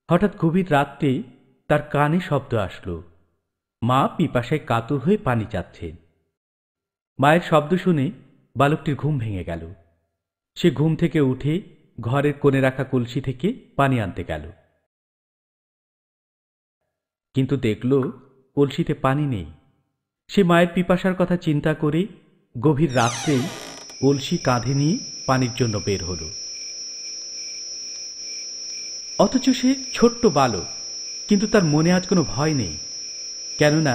হঠাৎ গভীর রাত্রে তার কানে শব্দ আসলো। মা পিপাসায় কাতর হয়ে পানি চাচ্ছেন। মায়ের শব্দ শুনে বালকটির ঘুম ভেঙে গেল। সে ঘুম থেকে উঠে ঘরের কোণে রাখা কলসি থেকে পানি আনতে গেল, কিন্তু দেখল কলসিতে পানি নেই। সে মায়ের পিপাসার কথা চিন্তা করে গভীর রাত্রেই কলসি কাঁধে নিয়ে পানির জন্য বের হল। অথচ সে ছোট্ট বালক, কিন্তু তার মনে আজ কোনো ভয় নেই, কেননা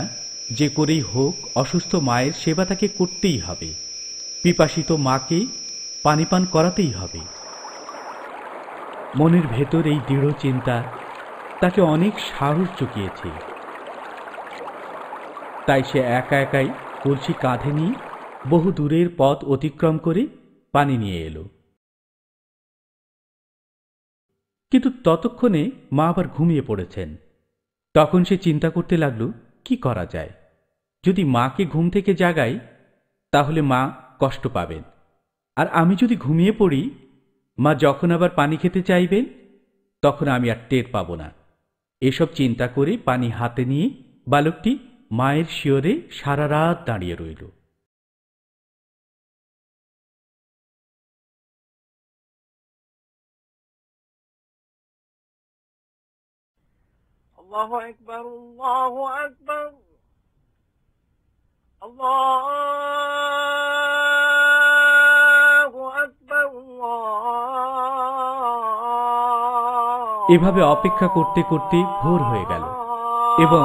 যে করেই হোক অসুস্থ মায়ের সেবা তাকে করতেই হবে, পিপাসিত মাকে পানি পান করাতেই হবে। মনের ভেতর এই দৃঢ় চিন্তা তাকে অনেক সাহস জুগিয়েছে। তাই সে একা একাই কলসি কাঁধে নিয়ে বহু দূরের পথ অতিক্রম করে পানি নিয়ে এলো। কিন্তু ততক্ষণে মা আবার ঘুমিয়ে পড়েছেন। তখন সে চিন্তা করতে লাগলো, কি করা যায়। যদি মাকে ঘুম থেকে জাগাই তাহলে মা কষ্ট পাবেন, আর আমি যদি ঘুমিয়ে পড়ি, মা যখন আবার পানি খেতে চাইবেন তখন আমি আর টের পাব না। এসব চিন্তা করে পানি হাতে নিয়ে বালকটি মায়ের শিয়রে সারা রাত দাঁড়িয়ে রইল। الله أكبر الله أكبر الله أكبر এভাবে অপেক্ষা করতে করতে ভোর হয়ে গেল এবং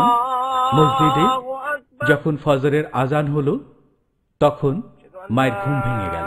মসজিদে যখন ফজরের আজান হলো তখন মায়ের ঘুম ভেঙে গেল।